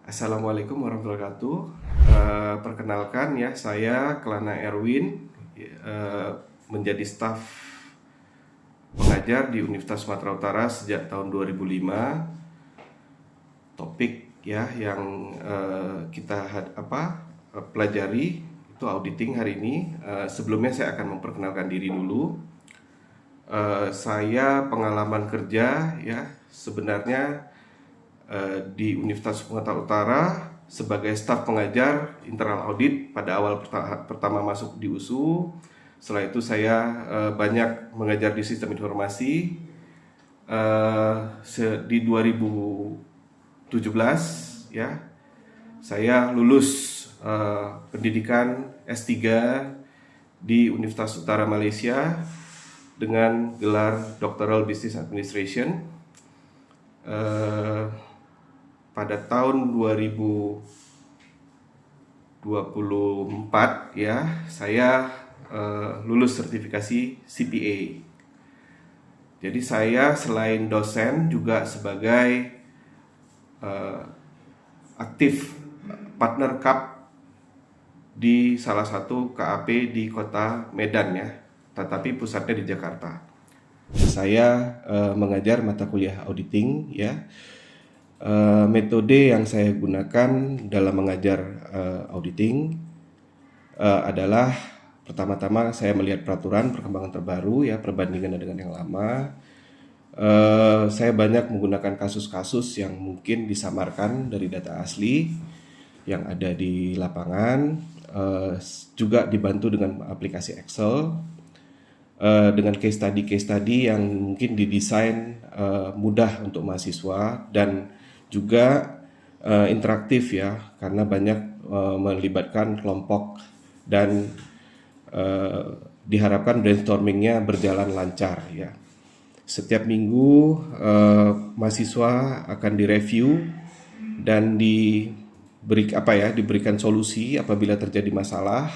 Assalamualaikum warahmatullahi wabarakatuh. Perkenalkan ya, saya Kelana Erwin, menjadi staf pengajar di Universitas Sumatera Utara sejak tahun 2005. Topik ya yang kita pelajari itu auditing hari ini. Sebelumnya saya akan memperkenalkan diri dulu. Saya pengalaman kerja ya sebenarnya di Universitas Sumatera Utara sebagai staf pengajar internal audit pada awal pertama masuk di USU. Setelah itu saya banyak mengajar di sistem informasi. Di 2017 ya saya lulus pendidikan S3 di Universitas Utara Malaysia dengan gelar Doctoral Business Administration. Pada tahun 2024 ya saya lulus sertifikasi CPA. Jadi saya selain dosen juga sebagai aktif partner cup di salah satu KAP di kota Medan ya, tetapi pusatnya di Jakarta. Saya mengajar mata kuliah auditing ya. Metode yang saya gunakan dalam mengajar auditing adalah pertama-tama saya melihat peraturan perkembangan terbaru ya, perbandingan dengan yang lama. Saya banyak menggunakan kasus-kasus yang mungkin disamarkan dari data asli yang ada di lapangan, juga dibantu dengan aplikasi Excel, dengan case study yang mungkin didesain mudah untuk mahasiswa dan juga interaktif ya, karena banyak melibatkan kelompok dan diharapkan brainstormingnya berjalan lancar ya. Setiap minggu mahasiswa akan direview dan diberikan solusi apabila terjadi masalah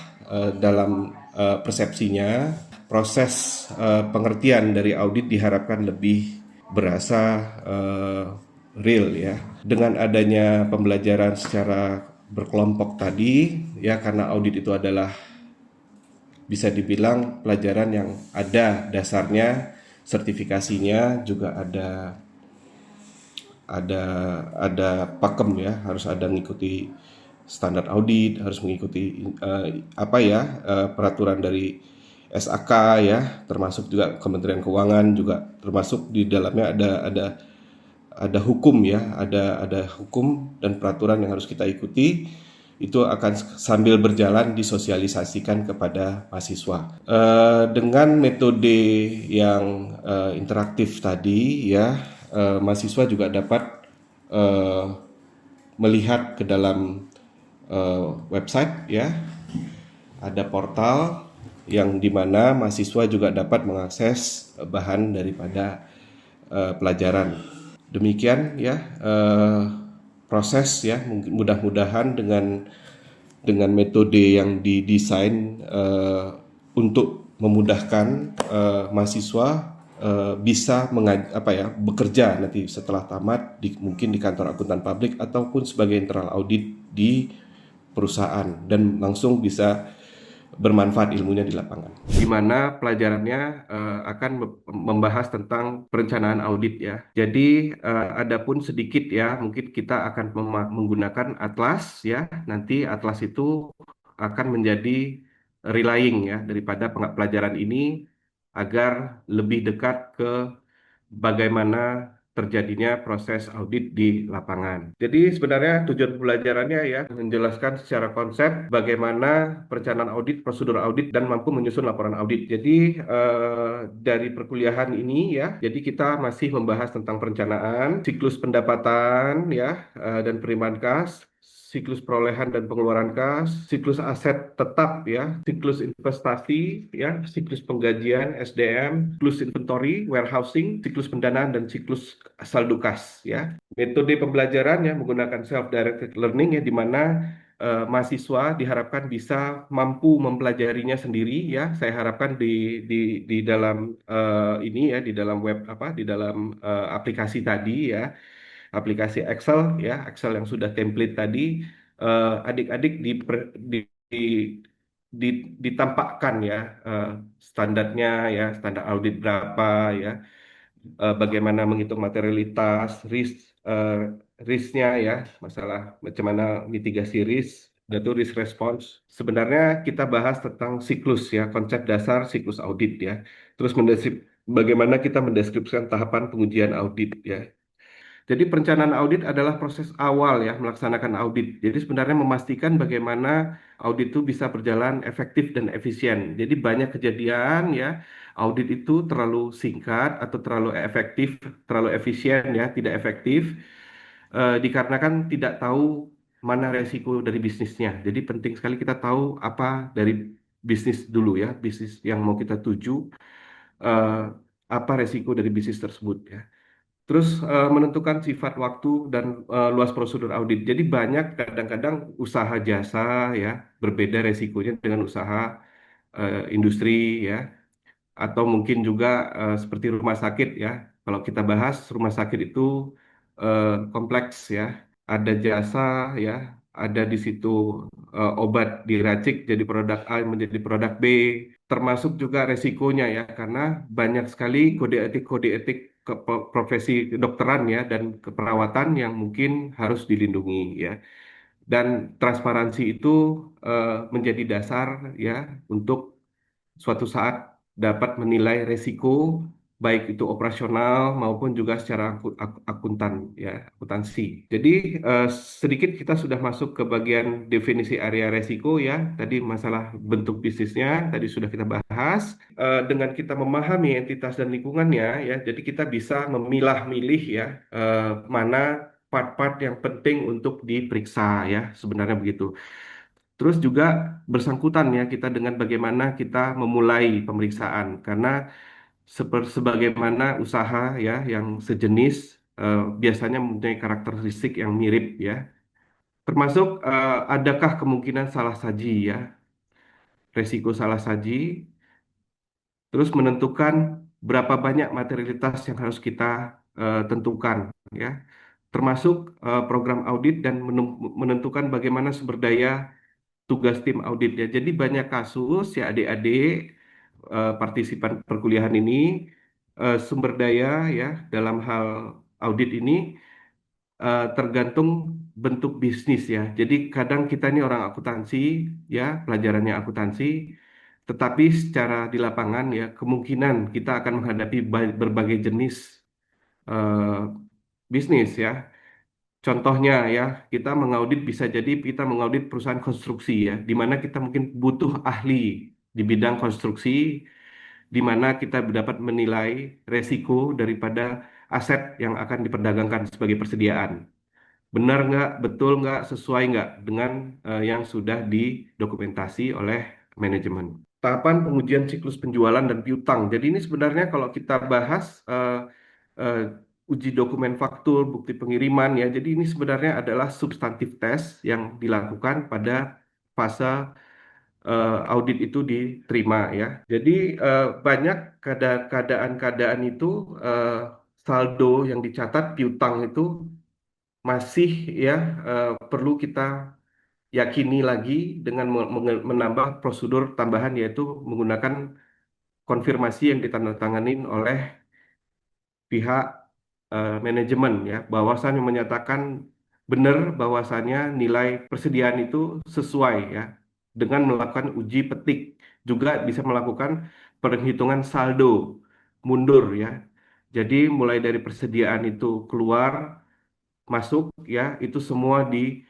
dalam persepsinya. Proses pengertian dari audit diharapkan lebih berasa real ya. Dengan adanya pembelajaran secara berkelompok tadi ya, karena audit itu adalah bisa dibilang pelajaran yang ada dasarnya, sertifikasinya juga ada pakem ya, harus ada mengikuti standar audit, harus mengikuti peraturan dari SAK ya, termasuk juga Kementerian Keuangan, juga termasuk di dalamnya ada hukum ya, ada hukum dan peraturan yang harus kita ikuti. Itu akan sambil berjalan disosialisasikan kepada mahasiswa. Dengan metode yang interaktif tadi ya, mahasiswa juga dapat melihat ke dalam website ya, ada portal yang dimana mahasiswa juga dapat mengakses bahan daripada pelajaran. Demikian ya proses ya, mudah-mudahan dengan metode yang didesain untuk memudahkan mahasiswa bisa bekerja nanti setelah tamat mungkin di kantor akuntan publik ataupun sebagai internal audit di perusahaan dan langsung bisa bermanfaat ilmunya di lapangan. Di mana pelajarannya akan membahas tentang perencanaan audit ya. Jadi adapun sedikit ya, mungkin kita akan menggunakan atlas ya. Nanti atlas itu akan menjadi relying ya daripada pelajaran ini agar lebih dekat ke bagaimana terjadinya proses audit di lapangan. Jadi sebenarnya tujuan pembelajarannya ya menjelaskan secara konsep bagaimana perencanaan audit, prosedur audit, dan mampu menyusun laporan audit. Jadi dari perkuliahan ini ya, jadi kita masih membahas tentang perencanaan, siklus pendapatan ya, dan penerimaan kas, siklus perolehan dan pengeluaran kas, siklus aset tetap ya, siklus investasi ya, siklus penggajian SDM, siklus inventory, warehousing, siklus pendanaan dan siklus saldo kas ya. Metode pembelajaran ya menggunakan self-directed learning ya, di mana mahasiswa diharapkan bisa mampu mempelajarinya sendiri ya. Saya harapkan di dalam ini ya, di dalam web di dalam aplikasi tadi ya. aplikasi Excel ya, Excel yang sudah template tadi, adik-adik ditampakkan ya, eh, standarnya ya, standar audit berapa ya, bagaimana menghitung materialitas, eh, risknya ya, masalah macam mana mitigasi risk, dan itu risk response. Sebenarnya kita bahas tentang siklus ya, konsep dasar siklus audit ya. Terus bagaimana kita mendeskripsikan tahapan pengujian audit ya. Jadi perencanaan audit adalah proses awal ya melaksanakan audit. Jadi sebenarnya memastikan bagaimana audit itu bisa berjalan efektif dan efisien. Jadi banyak kejadian ya audit itu terlalu singkat atau terlalu efektif, terlalu efisien ya, tidak efektif dikarenakan tidak tahu mana resiko dari bisnisnya. Jadi penting sekali kita tahu apa dari bisnis dulu ya, bisnis yang mau kita tuju, eh, apa resiko dari bisnis tersebut ya. Terus menentukan sifat waktu dan luas prosedur audit. Jadi banyak kadang-kadang usaha jasa ya berbeda resikonya dengan usaha industri ya, atau mungkin juga seperti rumah sakit ya. Kalau kita bahas rumah sakit itu kompleks ya. Ada jasa ya, ada di situ obat diracik jadi produk A menjadi produk B, termasuk juga resikonya ya, karena banyak sekali kode etik profesi kedokteran ya dan keperawatan yang mungkin harus dilindungi ya. Dan transparansi itu menjadi dasar ya untuk suatu saat dapat menilai resiko baik itu operasional maupun juga secara akuntan ya, akuntansi. Jadi eh, sedikit kita sudah masuk ke bagian definisi area resiko ya. Tadi masalah bentuk bisnisnya tadi sudah kita bahas. Dengan kita memahami entitas dan lingkungannya ya, jadi kita bisa memilah-milih ya mana part-part yang penting untuk diperiksa ya, sebenarnya begitu. Terus juga bersangkutan ya kita dengan bagaimana kita memulai pemeriksaan karena sebagaimana usaha ya yang sejenis biasanya mempunyai karakteristik yang mirip ya. Termasuk adakah kemungkinan salah saji ya, resiko salah saji, terus menentukan berapa banyak materialitas yang harus kita tentukan ya. Termasuk program audit dan menentukan bagaimana sumber daya tugas tim audit ya. Jadi banyak kasus ya adik-adik partisipan perkuliahan ini sumber daya ya dalam hal audit ini tergantung bentuk bisnis ya. Jadi kadang kita ini orang akuntansi ya, pelajarannya akuntansi, tetapi secara di lapangan ya kemungkinan kita akan menghadapi berbagai jenis eh, bisnis ya. Contohnya ya, kita mengaudit bisa jadi kita mengaudit perusahaan konstruksi ya, di mana kita mungkin butuh ahli di bidang konstruksi, di mana kita dapat menilai resiko daripada aset yang akan diperdagangkan sebagai persediaan. Benar nggak, betul nggak, sesuai nggak dengan yang sudah didokumentasi oleh manajemen. Tahapan pengujian siklus penjualan dan piutang. Jadi ini sebenarnya kalau kita bahas eh, uji dokumen faktur, bukti pengiriman ya. Jadi ini sebenarnya adalah substantif test yang dilakukan pada fase audit itu diterima ya. Jadi banyak keadaan-keadaan itu eh, saldo yang dicatat piutang itu masih ya perlu kita yakini lagi dengan menambah prosedur tambahan yaitu menggunakan konfirmasi yang ditandatangani oleh pihak manajemen ya bahwasannya menyatakan benar bahwasannya nilai persediaan itu sesuai ya dengan melakukan uji petik juga bisa melakukan perhitungan saldo mundur ya. Jadi mulai dari persediaan itu keluar masuk ya itu semua eh,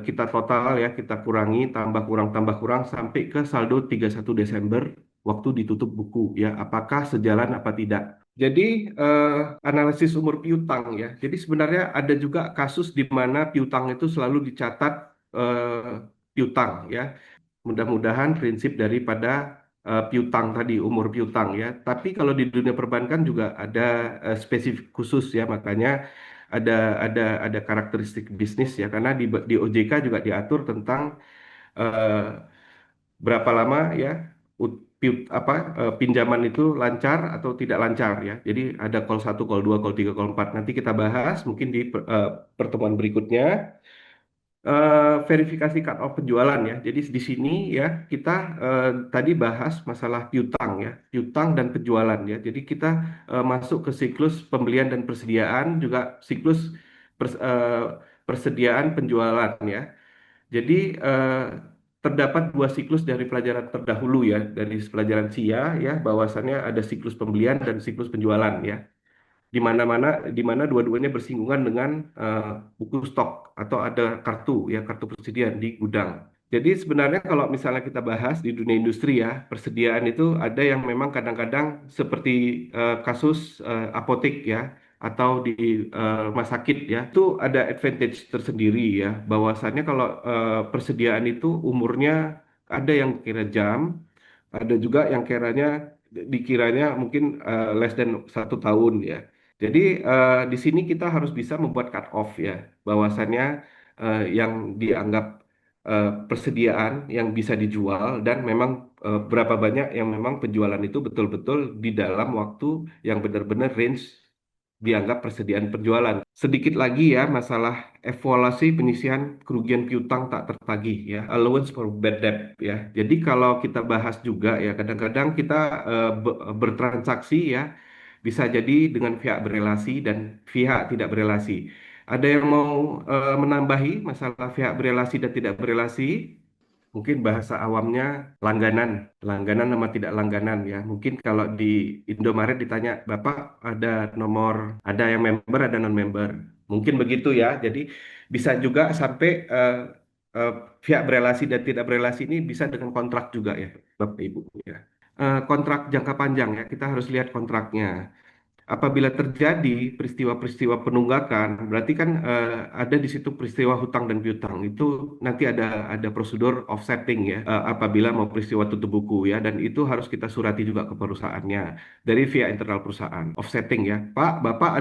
kita total ya kita kurangi tambah kurang sampai ke saldo 31 Desember waktu ditutup buku ya apakah sejalan apa tidak. Jadi eh, analisis umur piutang ya. Jadi sebenarnya ada juga kasus di mana piutang itu selalu dicatat piutang ya. Mudah-mudahan prinsip daripada piutang tadi, umur piutang ya. Tapi kalau di dunia perbankan juga ada spesifik khusus ya, makanya ada ada karakteristik bisnis ya. Karena di OJK juga diatur tentang eh, berapa lama ya pinjaman itu lancar atau tidak lancar ya. Jadi ada call satu, call 2, call 3, call 4. Nanti kita bahas mungkin di pertemuan berikutnya. Verifikasi cut off penjualan ya. Jadi di sini ya kita tadi bahas masalah piutang ya, piutang dan penjualan ya. Jadi kita masuk ke siklus pembelian dan persediaan, juga siklus persediaan penjualan ya. Jadi terdapat dua siklus dari pelajaran terdahulu ya, dari pelajaran SIA ya, bahwasannya ada siklus pembelian dan siklus penjualan ya, di mana dua-duanya bersinggungan dengan buku stok atau ada kartu ya, kartu persediaan di gudang. Jadi sebenarnya kalau misalnya kita bahas di dunia industri ya, persediaan itu ada yang memang kadang-kadang seperti kasus apotek ya, atau di rumah sakit ya, itu ada advantage tersendiri ya, bahwasannya kalau persediaan itu umurnya ada yang kira jam, ada juga yang dikiranya mungkin less than 1 tahun ya. Jadi di sini kita harus bisa membuat cut off ya, bahwasannya yang dianggap persediaan yang bisa dijual dan memang berapa banyak yang memang penjualan itu betul-betul di dalam waktu yang benar-benar range dianggap persediaan penjualan. Sedikit lagi ya masalah evaluasi penyisihan kerugian piutang tak tertagih ya, allowance for bad debt ya. Jadi kalau kita bahas juga ya, kadang-kadang kita bertransaksi ya, bisa jadi dengan pihak berelasi dan pihak tidak berelasi. Ada yang mau menambahi masalah pihak berelasi dan tidak berelasi? Mungkin bahasa awamnya langganan, langganan sama tidak langganan ya. Mungkin kalau di Indomaret ditanya, Bapak ada nomor, ada yang member, ada non-member. Mungkin begitu ya. Jadi bisa juga sampai eh, pihak berelasi dan tidak berelasi ini bisa dengan kontrak juga ya, Bapak Ibu ya. Kontrak jangka panjang ya, kita harus lihat kontraknya. Apabila terjadi peristiwa-peristiwa penunggakan, berarti kan ada di situ peristiwa hutang dan piutang. Itu nanti ada prosedur offsetting ya, apabila mau peristiwa tutup buku ya, dan itu harus kita surati juga ke perusahaannya dari via internal perusahaan. Offsetting ya, Pak, Bapak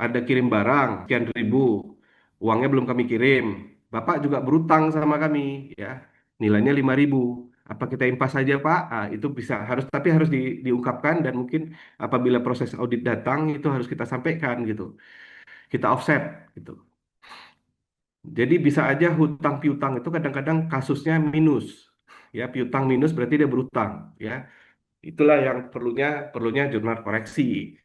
ada kirim barang sekian ribu, uangnya belum kami kirim. Bapak juga berutang sama kami ya, nilainya 5.000. Apa kita impas saja Pak? Ah, itu bisa harus, tapi harus diungkapkan, dan mungkin apabila proses audit datang itu harus kita sampaikan gitu. Kita offset gitu. Jadi bisa aja hutang piutang itu kadang-kadang kasusnya minus. Ya, piutang minus berarti dia berutang, ya. Itulah yang perlunya perlunya jurnal koreksi,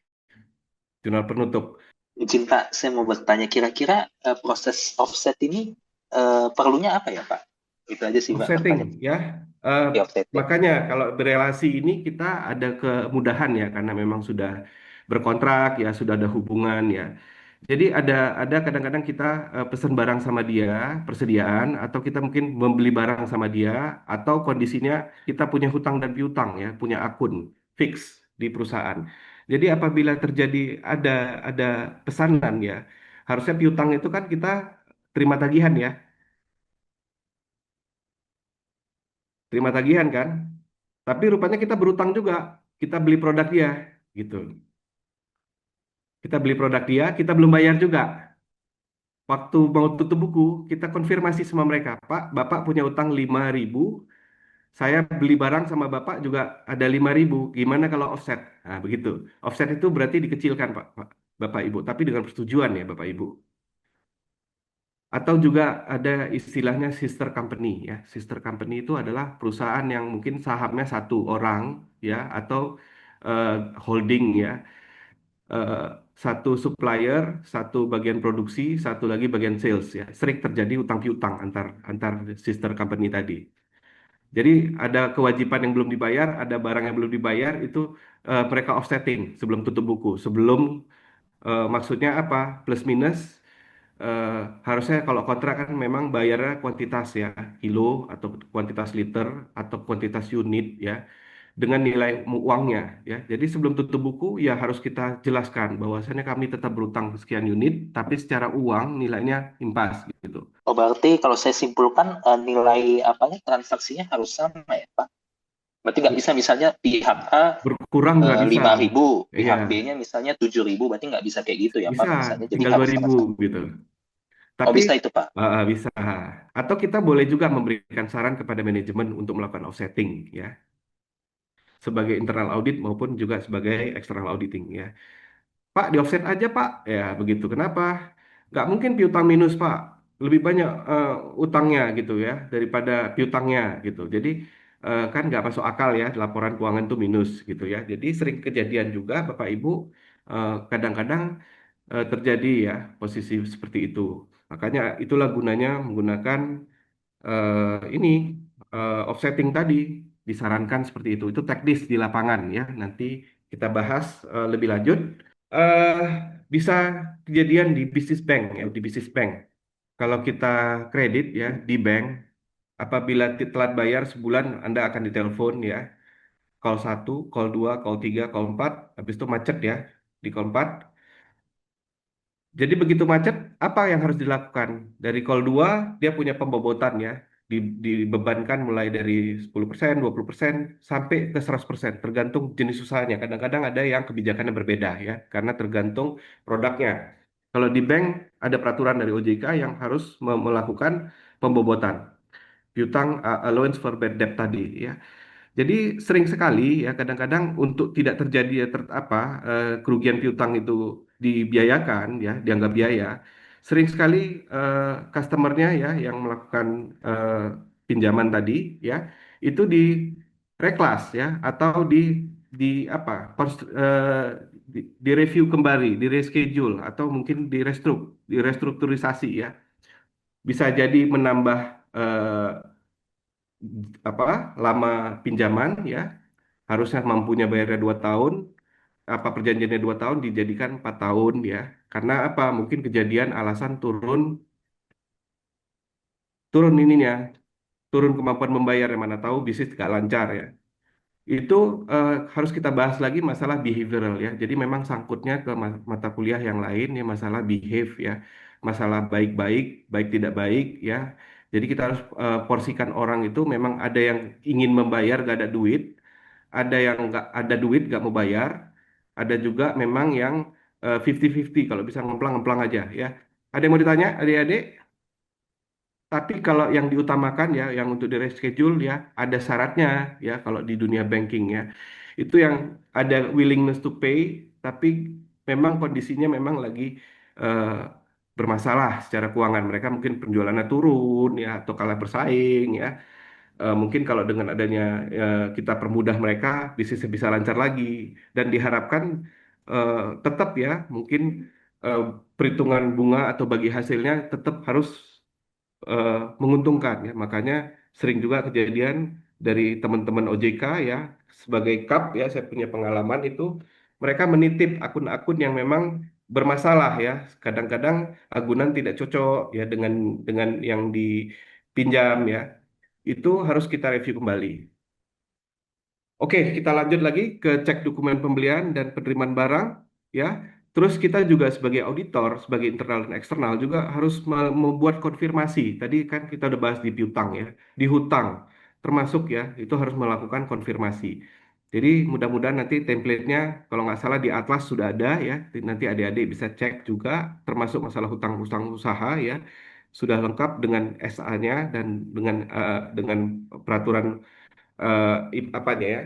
jurnal penutup. Izin Pak, saya mau bertanya kira-kira proses offset ini perlunya apa ya Pak? Itu aja sih Pak Offsetting pertanyaan. ya. Eh, Di offsetting. Makanya kalau berelasi ini kita ada kemudahan ya, karena memang sudah berkontrak ya, sudah ada hubungan ya. Jadi ada kadang-kadang kita pesan barang sama dia, persediaan, atau kita mungkin membeli barang sama dia, atau kondisinya kita punya hutang dan piutang ya, punya akun fix di perusahaan. Jadi apabila terjadi ada pesanan ya, harusnya piutang itu kan kita terima tagihan ya, terima tagihan kan. Tapi rupanya kita berutang juga, kita beli produk dia gitu. Kita beli produk dia, kita belum bayar juga. Waktu mau tutup buku, kita konfirmasi sama mereka, Pak, Bapak punya utang 5.000, saya beli barang sama Bapak juga ada 5.000, gimana kalau offset? Nah, begitu. Offset itu berarti dikecilkan, Bapak Ibu, tapi dengan persetujuan ya, Bapak Ibu. Atau juga ada istilahnya sister company ya. Sister company itu adalah perusahaan yang mungkin sahamnya satu orang ya, atau eh, holding ya. eh, Satu supplier, satu bagian produksi, satu lagi bagian sales ya. Sering terjadi utang piutang antar antar sister company tadi. Jadi ada kewajiban yang belum dibayar, ada barang yang belum dibayar, itu mereka offsetting sebelum tutup buku. Sebelum maksudnya apa? Plus minus eh, harusnya kalau kontrak kan memang bayarnya kuantitas ya, kilo atau kuantitas liter atau kuantitas unit ya, dengan nilai uangnya ya. Jadi sebelum tutup buku ya harus kita jelaskan bahwasannya kami tetap berutang sekian unit, tapi secara uang nilainya impas gitu. Oh berarti kalau saya simpulkan nilai apanya transaksinya harus sama ya Pak? Berarti nggak bisa misalnya pihak A Berkurang nggak bisa. 5.000, Iya, pihak B-nya misalnya 7.000, berarti nggak bisa kayak gitu ya Pak? bisa Misalnya jadi tinggal harus 2.000 sama-sama. gitu. Oh Tapi bisa itu Pak? bisa. Atau kita boleh juga memberikan saran kepada manajemen untuk melakukan offsetting ya. sebagai internal audit maupun juga sebagai external auditing ya. Pak, di offset aja Pak. Ya, begitu. Kenapa? Nggak mungkin piutang minus Pak. Lebih banyak utangnya gitu ya daripada piutangnya gitu. Jadi kan nggak masuk akal ya laporan keuangan itu minus gitu ya. Jadi sering kejadian juga Bapak Ibu kadang-kadang terjadi ya posisi seperti itu. Makanya itulah gunanya menggunakan ini offsetting tadi disarankan seperti itu. Itu teknis di lapangan ya. Nanti kita bahas lebih lanjut. eh Bisa kejadian di bisnis bank ya, di bisnis bank. Kalau kita kredit ya di bank, apabila telat bayar sebulan Anda akan ditelepon ya, call satu, call 2, call 3, call 4, habis itu macet ya di call 4. Jadi begitu macet, apa yang harus dilakukan? Dari call 2 dia punya pembobotan ya, dibebankan mulai dari 10%, 20%, sampai ke 100%, tergantung jenis usahanya. Kadang-kadang ada yang kebijakannya berbeda ya, karena tergantung produknya. Kalau di bank, ada peraturan dari OJK yang harus melakukan pembobotan, piutang allowance for bad debt tadi ya. Jadi sering sekali ya kadang-kadang untuk tidak terjadi ya, kerugian piutang itu dibiayakan ya dianggap biaya. Sering sekali customernya ya yang melakukan pinjaman tadi ya itu di reklas ya atau di apa di review kembali, di reschedule atau mungkin di restrukturisasi ya. Bisa jadi menambah eh, apa lama pinjaman ya harusnya mampunya bayarnya 2 tahun apa perjanjiannya 2 tahun dijadikan 4 tahun ya karena apa mungkin kejadian alasan turun turun ininya turun kemampuan membayar yang mana tahu bisnis gak lancar ya itu harus kita bahas lagi masalah behavioral ya jadi memang sangkutnya ke mata kuliah yang lain ya masalah behave ya masalah baik-baik baik tidak baik ya jadi kita harus porsikan orang itu memang ada yang ingin membayar gak ada duit ada yang nggak ada duit nggak mau bayar, ada juga memang yang 50-50 kalau bisa ngemplang-ngemplang aja ya. Ada yang mau ditanya, adik-adik? Tapi kalau yang diutamakan ya, yang untuk di reschedule ya, ada syaratnya ya kalau di dunia banking ya. Itu yang ada willingness to pay, tapi memang kondisinya memang lagi eh, bermasalah secara keuangan. Mereka mungkin penjualannya turun ya, atau kalah bersaing ya. Mungkin kalau dengan adanya kita permudah mereka bisnisnya bisa lancar lagi dan diharapkan eh, tetap ya mungkin eh, perhitungan bunga atau bagi hasilnya tetap harus eh, menguntungkan ya makanya sering juga kejadian dari teman-teman OJK ya sebagai CAP ya saya punya pengalaman itu mereka menitip akun-akun yang memang bermasalah ya kadang-kadang agunan tidak cocok ya dengan yang dipinjam ya itu harus kita review kembali. Oke, kita lanjut lagi ke cek dokumen pembelian dan penerimaan barang, ya. Terus kita juga sebagai auditor, sebagai internal dan eksternal juga harus membuat konfirmasi. Tadi kan kita udah bahas di piutang ya, di hutang, termasuk ya, itu harus melakukan konfirmasi. Jadi mudah-mudahan nanti template-nya kalau nggak salah di Atlas sudah ada ya, nanti adik-adik bisa cek juga, termasuk masalah hutang-hutang usaha ya, sudah lengkap dengan SA-nya dan dengan peraturan apanya ya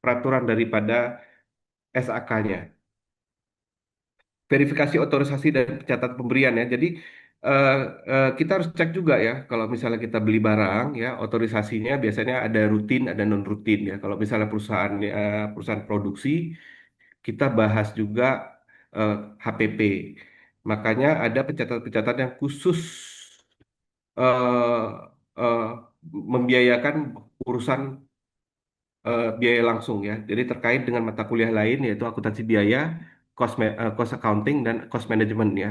peraturan daripada SAK-nya verifikasi otorisasi dan pencatatan pemberian ya jadi eh, kita harus cek juga ya kalau misalnya kita beli barang ya otorisasinya biasanya ada rutin ada non rutin ya kalau misalnya perusahaan produksi kita bahas juga eh, HPP makanya ada pencatatan-pencatatan yang khusus eh, eh, membiayakan urusan biaya langsung ya. Jadi terkait dengan mata kuliah lain yaitu akuntansi biaya, cost accounting dan cost management ya.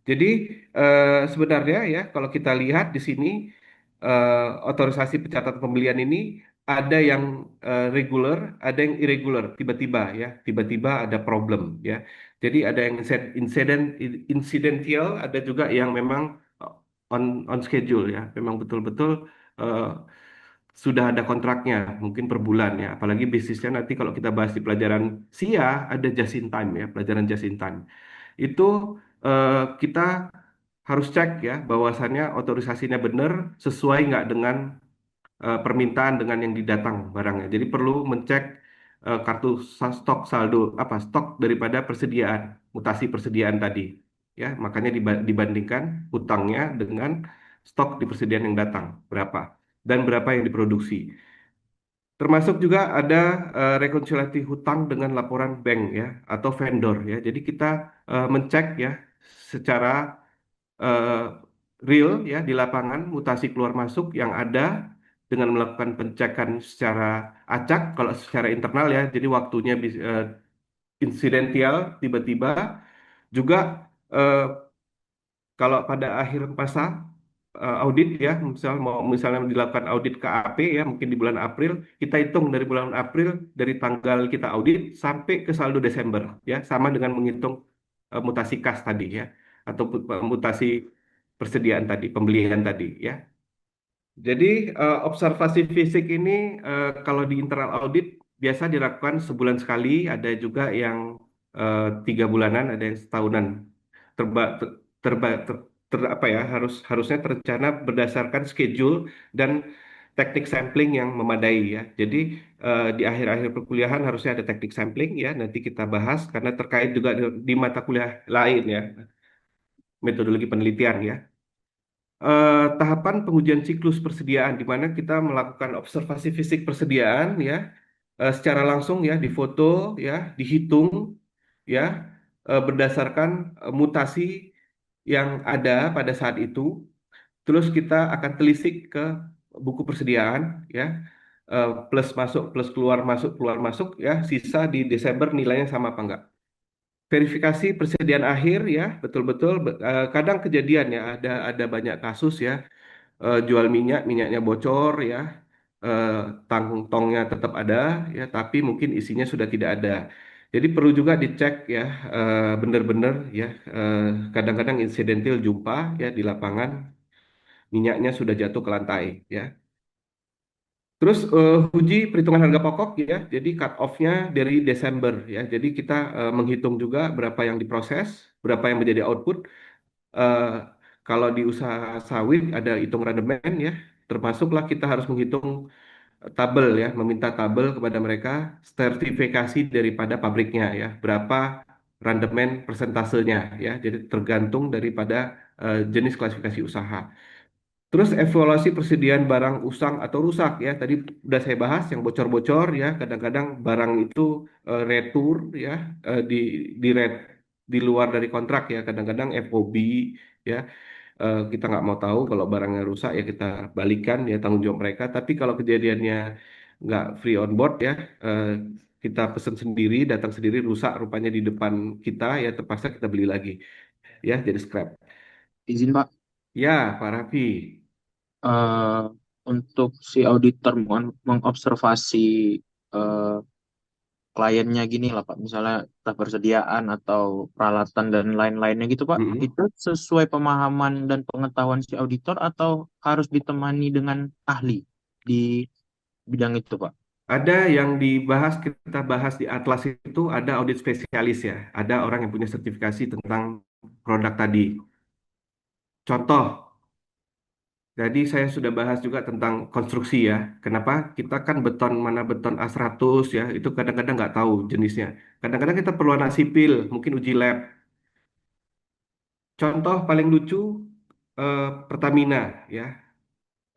Jadi sebenarnya ya kalau kita lihat di sini otorisasi pencatatan pembelian ini ada yang regular, ada yang irregular, tiba-tiba ya, tiba-tiba ada problem ya. Jadi ada yang insidental, ada juga yang memang on schedule ya, memang betul-betul eh, sudah ada kontraknya, mungkin per bulan ya. Apalagi bisnisnya nanti kalau kita bahas di pelajaran SIA ada just in time ya, pelajaran just in time. Itu kita harus cek ya bahwasannya otorisasinya benar sesuai nggak dengan permintaan dengan yang didatang barangnya. Jadi perlu mencek kartu stok saldo apa stok daripada persediaan, mutasi persediaan tadi. Ya, makanya dibandingkan hutangnya dengan stok di persediaan yang datang berapa dan berapa yang diproduksi. Termasuk juga ada rekonsiliasi hutang dengan laporan bank ya atau vendor ya. Jadi kita mencek ya secara eh, real ya di lapangan mutasi keluar masuk yang ada dengan melakukan pengecekan secara acak kalau secara internal ya. Jadi waktunya insidental tiba-tiba juga eh, kalau pada akhir masa audit ya, misalnya dilakukan audit KAP ya, mungkin di bulan April, kita hitung dari bulan April dari tanggal kita audit sampai ke saldo Desember ya, sama dengan menghitung mutasi kas tadi ya, atau mutasi persediaan tadi, pembelian tadi ya. Jadi observasi fisik ini kalau di internal audit biasa dilakukan sebulan sekali, ada juga yang 3 bulanan, ada yang setahunan. Terba, ter- terba, ter, apa ya harusnya terencana berdasarkan schedule dan teknik sampling yang memadai ya. Jadi di akhir-akhir perkuliahan harusnya ada teknik sampling ya. Nanti kita bahas karena terkait juga di mata kuliah lain ya, metodologi penelitian ya. Tahapan pengujian siklus persediaan di mana kita melakukan observasi fisik persediaan ya secara langsung ya difoto ya dihitung ya berdasarkan mutasi yang ada pada saat itu terus kita akan telisik ke buku persediaan ya plus keluar masuk ya sisa di Desember nilainya sama apa enggak. Verifikasi persediaan akhir ya betul-betul kadang kejadian ya ada banyak kasus ya jual minyaknya bocor ya, eh, tangkungnya tetap ada ya, tapi mungkin isinya sudah tidak ada. Jadi perlu juga dicek ya, benar-benar ya, eh, kadang-kadang insidentil jumpa ya di lapangan minyaknya sudah jatuh ke lantai ya. Terus uji perhitungan harga pokok ya, jadi cut off-nya dari Desember ya. Jadi kita menghitung juga berapa yang diproses, berapa yang menjadi output. Eh, Kalau di usaha sawit ada hitung randemen ya, termasuklah kita harus menghitung tabel ya, meminta tabel kepada mereka sertifikasi daripada pabriknya ya, berapa randemen persentasenya ya. Jadi tergantung daripada jenis klasifikasi usaha. Terus evaluasi persediaan barang usang atau rusak ya. Tadi udah saya bahas yang bocor-bocor ya. Kadang-kadang barang itu retur ya di di luar dari kontrak ya. Kadang-kadang FOB ya. Kita nggak mau tahu kalau barangnya rusak ya kita balikan ya tanggung jawab mereka. Tapi kalau kejadiannya nggak free on board ya, eh, kita pesen sendiri, datang sendiri rusak rupanya di depan kita ya terpaksa kita beli lagi ya jadi scrap. Izin Pak, Ya, Pak Raffi. eh, untuk si auditor mengobservasi eh, kliennya gini lah Pak, misalnya entah persediaan atau peralatan dan lain-lainnya gitu Pak, Mm-mm. itu sesuai pemahaman dan pengetahuan si auditor atau harus ditemani dengan ahli di bidang itu Pak? Ada yang dibahas, kita bahas di Atlas itu ada audit spesialis ya. Ada orang yang punya sertifikasi tentang produk tadi. Contoh, jadi saya sudah bahas juga tentang konstruksi ya. Kenapa? Kita kan beton, mana beton A100 ya, itu kadang-kadang nggak tahu jenisnya. Kadang-kadang kita perlu anak sipil, mungkin uji lab. Contoh paling lucu, Pertamina ya.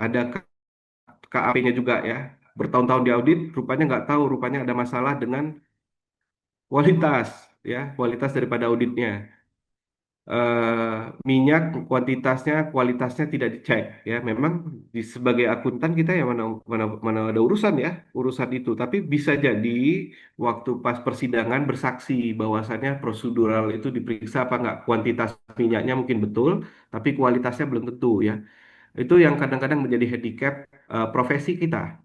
Ada KAP-nya juga ya. Bertahun-tahun di audit, rupanya nggak tahu, rupanya ada masalah dengan kualitas ya, kualitas daripada auditnya. Minyak kuantitasnya, kualitasnya tidak dicek ya. Memang sebagai akuntan kita ya mana ada urusan ya, urusan itu. Tapi bisa jadi waktu pas persidangan bersaksi bahwasannya prosedural itu diperiksa apa enggak, kuantitas minyaknya mungkin betul, tapi kualitasnya belum tentu ya. Itu yang kadang-kadang menjadi handicap profesi kita.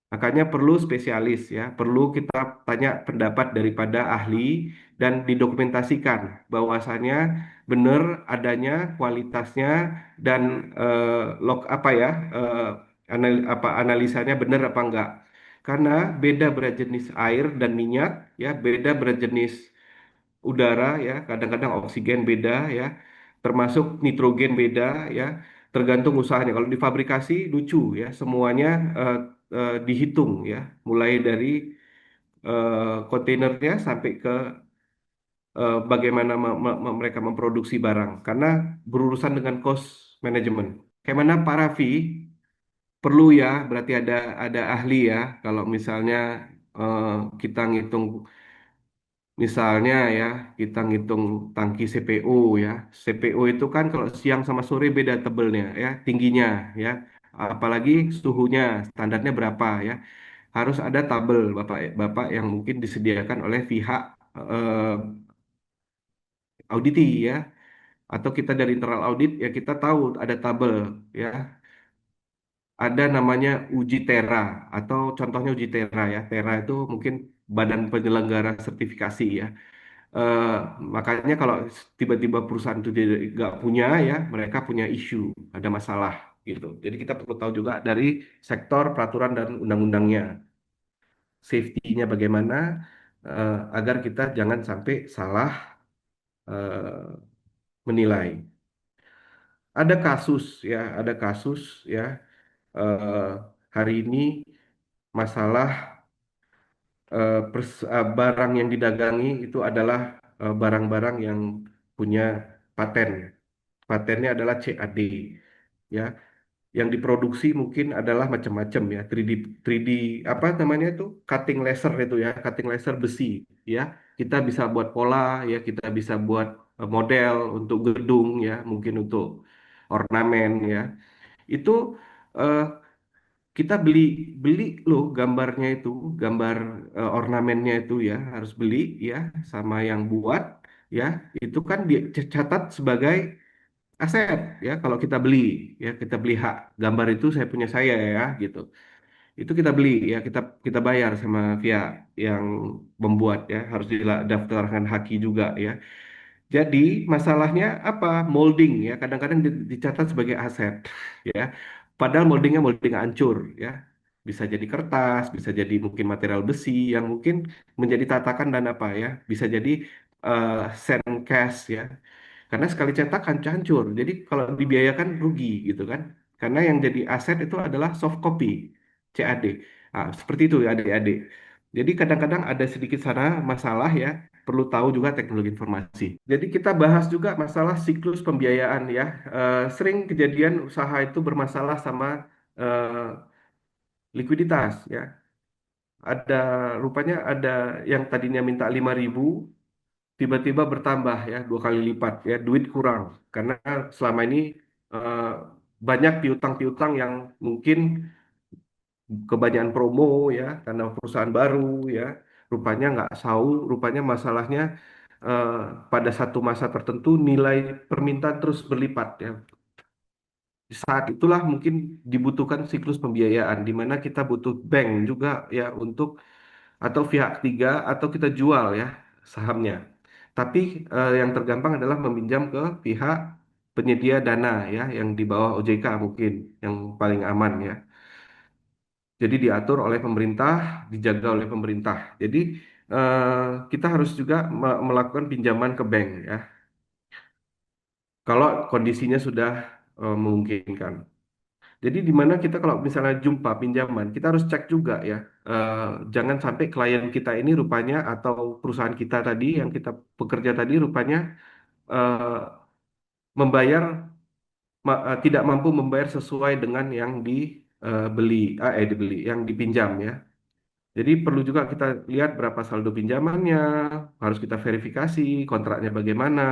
Makanya perlu spesialis ya, perlu kita tanya pendapat daripada ahli dan didokumentasikan bahwasannya benar adanya kualitasnya dan log apa ya analisanya benar apa enggak. Karena beda berat jenis air dan minyak ya, beda berat jenis udara ya, kadang-kadang oksigen beda ya, termasuk nitrogen beda ya, tergantung usahanya. Kalau di fabrikasi lucu ya, semuanya dihitung ya, mulai dari kontainernya sampai ke bagaimana mereka memproduksi barang karena berurusan dengan cost management. Kayak mana Pak Raffi perlu ya, berarti ada ahli ya. Kalau misalnya eh, kita ngitung, misalnya ya, kita ngitung tangki CPU ya. CPU itu kan kalau siang sama sore beda tebelnya ya, tingginya ya. Apalagi suhunya, standarnya berapa ya. Harus ada tabel Bapak yang mungkin disediakan oleh pihak eh, auditi ya. Atau kita dari internal audit ya kita tahu ada tabel ya. Ada namanya uji Tera atau contohnya uji Tera ya. Tera itu mungkin badan penyelenggara sertifikasi ya. Eh, Makanya kalau tiba-tiba perusahaan itu nggak punya ya, mereka punya isu, ada masalah gitu. Jadi kita perlu tahu juga dari sektor peraturan dan undang-undangnya, safety-nya bagaimana agar kita jangan sampai salah menilai. Ada kasus ya, ada kasus ya eh, hari ini masalah barang yang didagangi itu adalah barang-barang yang punya paten. Patennya adalah CAD ya. Yang diproduksi mungkin adalah macam-macam ya, 3D apa namanya itu? Cutting laser itu ya, cutting laser besi ya. Kita bisa buat pola ya, kita bisa buat model untuk gedung ya, mungkin untuk ornamen ya. Itu eh, kita beli beli loh gambarnya itu, gambar ornamennya itu ya harus beli ya sama yang buat ya. Itu kan dicatat sebagai aset ya kalau kita beli ya, kita beli hak gambar itu saya punya saya ya gitu. Itu kita beli ya, kita kita bayar sama pihak yang membuat ya, harus didaftarkan haki juga ya. Jadi masalahnya apa? Molding ya, kadang-kadang dicatat sebagai aset ya. Padahal moldingnya molding hancur ya. Bisa jadi kertas, bisa jadi mungkin material besi yang mungkin menjadi tatakan dan apa ya. Bisa jadi sand cast ya. Karena sekali cetak kan hancur. Jadi kalau dibiayakan rugi gitu kan. Karena yang jadi aset itu adalah soft copy, CAD. Ah, seperti itu ya adik-adik. Jadi kadang-kadang ada sedikit sana masalah ya, perlu tahu juga teknologi informasi. Jadi kita bahas juga masalah siklus pembiayaan ya. Sering kejadian usaha itu bermasalah sama eh, likuiditas ya. Ada rupanya ada yang tadinya minta 5.000 tiba-tiba bertambah ya 2 kali lipat ya, duit kurang karena selama ini eh, banyak piutang-piutang yang mungkin kebanyakan promo ya karena perusahaan baru ya, rupanya nggak tahu, rupanya masalahnya eh, pada satu masa tertentu nilai permintaan terus berlipat ya. Di saat itulah mungkin dibutuhkan siklus pembiayaan di mana kita butuh bank juga ya untuk, atau pihak ketiga, atau kita jual ya sahamnya. Tapi yang tergampang adalah meminjam ke pihak penyedia dana ya yang di bawah OJK mungkin yang paling aman ya. Jadi diatur oleh pemerintah, dijaga oleh pemerintah. Jadi kita harus juga melakukan pinjaman ke bank ya. Kalau kondisinya sudah memungkinkan. Jadi di mana kita kalau misalnya jumpa pinjaman, kita harus cek juga ya. Eh, Jangan sampai klien kita ini rupanya atau perusahaan kita tadi yang kita bekerja tadi rupanya eh, membayar tidak mampu membayar sesuai dengan yang dibeli, yang dipinjam ya. Jadi perlu juga kita lihat berapa saldo pinjamannya, harus kita verifikasi kontraknya bagaimana.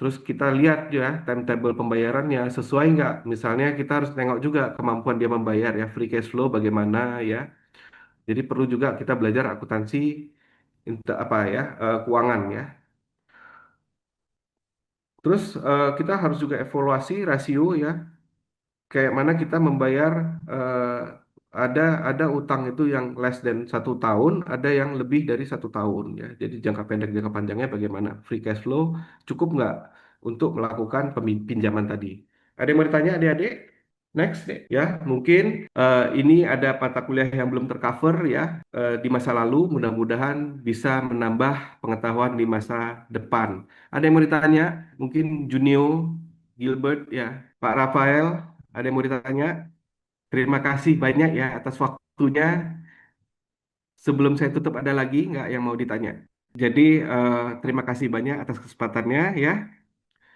Terus kita lihat ya timetable pembayarannya sesuai nggak. Misalnya kita harus tengok juga kemampuan dia membayar ya, free cash flow bagaimana ya. Jadi perlu juga kita belajar akuntansi apa ya, keuangan ya. Terus kita harus juga evaluasi rasio ya, kayak mana kita membayar ada utang itu yang less than 1 tahun, ada yang lebih dari 1 tahun ya. Jadi jangka pendek jangka panjangnya bagaimana? Free cash flow cukup nggak untuk melakukan pinjaman tadi? Ada yang mau ditanya adik-adik? Next deh ya, mungkin ini ada mata kuliah yang belum tercover ya di masa lalu. Mudah-mudahan bisa menambah pengetahuan di masa depan. Ada yang mau ditanya? Mungkin Junio, Gilbert ya, Pak Rafael, ada yang mau ditanya? Terima kasih banyak ya atas waktunya. Sebelum saya tutup ada lagi nggak yang mau ditanya? Jadi terima kasih banyak atas kesempatannya ya.